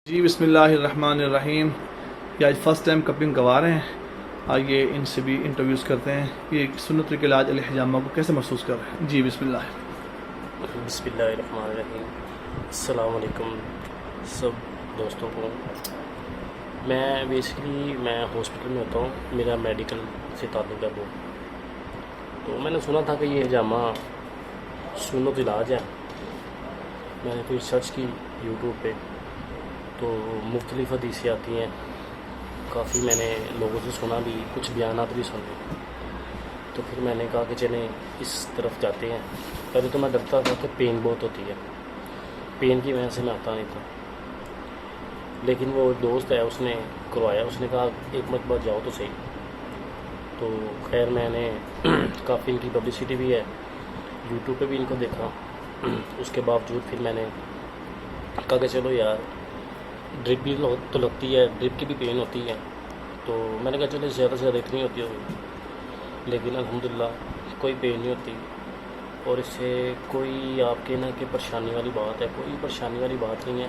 جی بسم اللہ الرحمن الرحیم. یہ آج فرسٹ ٹائم کپنگ کروا رہے ہیں. آئیے ان سے بھی انٹرویوز کرتے ہیں. یہ سنت طریق علاج الحجامہ کو کیسے محسوس کر رہے ہیں. جی بسم اللہ. بسم اللہ الرحمن الرحیم. السلام علیکم سب دوستوں کو. میں بیسکلی ہاسپٹل میں ہوتا ہوں. میرا میڈیکل سے تعلق ہے وہ. تو میں نے سنا تھا کہ یہ حجامہ سنت علاج ہے. میں نے کوئی سرچ کی یوٹیوب پہ تو مختلف حدیثیں آتی ہیں. کافی میں نے لوگوں سے سنا بھی, کچھ بیانات بھی سنے. تو پھر میں نے کہا کہ چلیں اس طرف جاتے ہیں. پہلے تو میں ڈرتا تھا کہ پین بہت ہوتی ہے, پین کی وجہ سے میں آتا نہیں تھا. لیکن وہ دوست ہے, اس نے کروایا. اس نے کہا ایک مرتبہ جاؤ تو صحیح. تو خیر میں نے کافی ان کی پبلسٹی بھی ہے, یوٹیوب پہ بھی ان کو دیکھا. اس کے باوجود پھر میں نے کہا کہ چلو یار, ڈرپ بھی تو لگتی ہے, ڈرپ کی بھی پین ہوتی ہے. تو میں نے کہا چلو زیادہ سے زیادہ اتنی ہوتی ہوگی, لیکن الحمدللہ کوئی پین نہیں ہوتی. اور اس سے کوئی آپ کے نا کہ پریشانی والی بات ہے, کوئی پریشانی والی بات نہیں ہے.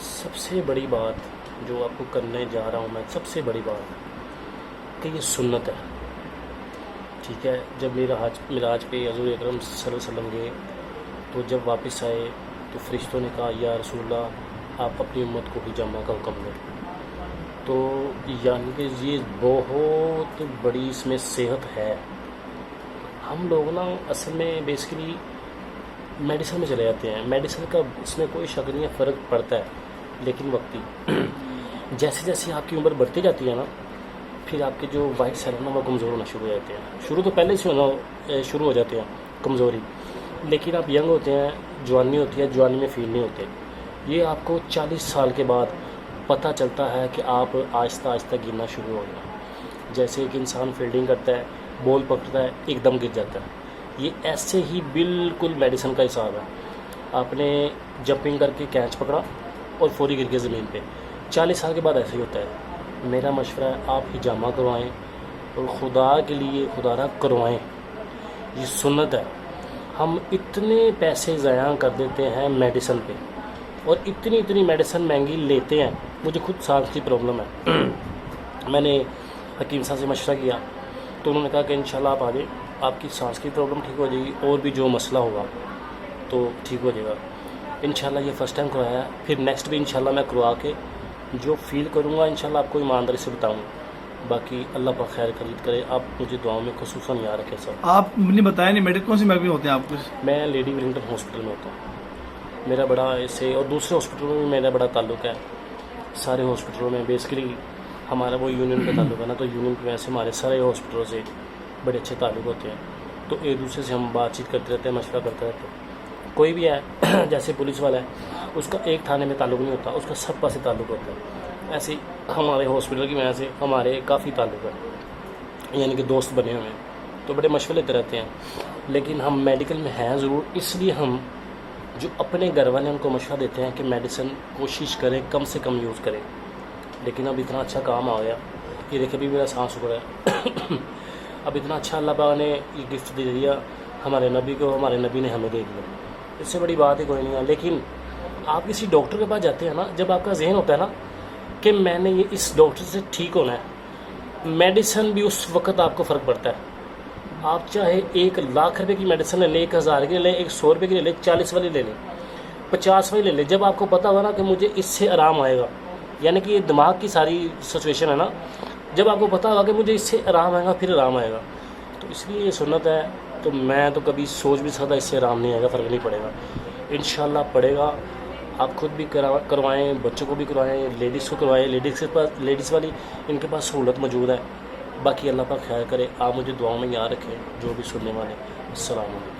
سب سے بڑی بات جو آپ کو کرنے جا رہا ہوں میں, سب سے بڑی بات کہ یہ سنت ہے. ٹھیک ہے, جب معراج پہ حضور اکرم صلی اللہ علیہ وسلم گئے تو جب واپس آئے تو فرشتوں نے کہا یا رسول اللہ آپ اپنی امت کو حجامہ کا حکم دیں. تو یعنی کہ یہ بہت بڑی اس میں صحت ہے. ہم لوگ نا اصل میں بیسکلی میڈیسن میں چلے جاتے ہیں. میڈیسن کا اس میں کوئی شک نہیں ہے, فرق پڑتا ہے لیکن وقتی. جیسے جیسے آپ کی عمر بڑھتی جاتی ہے نا, پھر آپ کے جو وائٹ سیل ہیں نا وہ کمزور ہونا شروع ہو جاتے ہیں. شروع تو پہلے سے ہونا شروع ہو جاتے ہیں کمزوری, لیکن آپ ینگ ہوتے ہیں, جوانی ہوتی ہے, جوانی میں فیل نہیں ہوتے. یہ آپ کو 40 سال کے بعد پتہ چلتا ہے کہ آپ آہستہ آہستہ گرنا شروع ہو گیا. جیسے ایک انسان فیلڈنگ کرتا ہے, بال پکڑتا ہے, ایک دم گر جاتا ہے. یہ ایسے ہی بالکل میڈیسن کا حساب ہے. آپ نے جمپنگ کر کے کیچ پکڑا اور فوری گر کے زمین پہ, 40 سال کے بعد ایسے ہی ہوتا ہے. میرا مشورہ ہے آپ حجامہ کروائیں, اور خدا کے لیے خدا را کروائیں. یہ سنت ہے. ہم اتنے پیسے ضائع کر دیتے ہیں میڈیسن پہ, اور اتنی میڈیسن مہنگی لیتے ہیں. مجھے خود سانس کی پرابلم ہے. میں نے حکیم صاحب سے مشورہ کیا تو انہوں نے کہا کہ انشاءاللہ آپ آ جائیں, آپ کی سانس کی پرابلم ٹھیک ہو جائے گی, اور بھی جو مسئلہ ہوگا تو ٹھیک ہو جائے گا انشاءاللہ. یہ فرسٹ ٹائم کروایا ہے, پھر نیکسٹ بھی انشاءاللہ میں کروا کے جو فیل کروں گا انشاءاللہ آپ کو ایمانداری سے بتاؤں. باقی اللہ پر خیر خرید کرے. آپ مجھے دعاؤں میں خصوصاً یاد رکھیں سر. آپ نے بتایا نہیں میڈیکل کون سی محکمے ہوتے ہیں آپ کچھ. میں لیڈی ولنگٹن ہاسپٹل میں ہوتا ہوں. میرا بڑا ایسے, اور دوسرے ہاسپٹلوں میں میرا بڑا تعلق ہے. سارے ہاسپٹلوں میں بیسکلی ہمارا وہ یونین کا تعلق ہے نا, تو یونین کی وجہ سے ہمارے سارے ہاسپٹلوں سے بڑے اچھے تعلق ہوتے ہیں. تو ایک دوسرے سے ہم بات چیت کرتے رہتے ہیں, مشورہ کرتے رہتے ہیں. کوئی بھی ہے جیسے پولیس والا ہے, اس کا ایک تھانے میں تعلق نہیں ہوتا, اس کا سب پاس سے تعلق ہوتا ہے. ایسے ہمارے ہاسپٹل کی وجہ سے ہمارے کافی تعلق ہے, یعنی کہ دوست بنے ہوئے ہیں, تو بڑے مشورے لیتے رہتے ہیں. لیکن ہم میڈیکل میں ہیں ضرور, اس لیے ہم جو اپنے گھر والے ان کو مشورہ دیتے ہیں کہ میڈیسن کوشش کریں کم سے کم یوز کریں. لیکن اب اتنا اچھا کام آ گیا, یہ دیکھیں ابھی میرا سانس رک رہا ہے. اب اتنا اچھا اللہ پاک نے یہ گفٹ دے دیا ہمارے نبی کو, ہمارے نبی نے ہمیں دے دیا. اس سے بڑی بات ہی کوئی نہیں ہے. لیکن آپ کسی ڈاکٹر کے پاس جاتے ہیں نا, جب آپ کا ذہن ہوتا ہے نا کہ میں نے یہ اس ڈاکٹر سے ٹھیک ہونا ہے, میڈیسن بھی اس وقت آپ کو فرق پڑتا ہے. آپ چاہے 1 لاکھ روپے کی میڈیسن لے لیں, 1000 کی لے لیں, 100 روپے کی لے لیں, 40 والی لے لیں, 50 والی لے لیں. جب آپ کو پتا ہوگا نا کہ مجھے اس سے آرام آئے گا, یعنی کہ یہ دماغ کی ساری سچویشن ہے نا, جب آپ کو پتا ہوگا کہ مجھے اس سے آرام آئے گا پھر آرام آئے گا. تو اس لیے یہ سنت ہے. تو میں تو کبھی سوچ بھی سکتا اس سے آرام نہیں آئے گا, فرق نہیں پڑے گا. انشاءاللہ پڑے گا. آپ خود بھی کروائیں, بچوں کو بھی کروائیں, لیڈیز کو کروائیں. لیڈیز والی ان کے پاس سہولت موجود ہے. باقی اللہ پاک خیر کرے. آپ مجھے دعاؤں میں یاد رکھیں جو بھی سننے والے. السلام علیکم.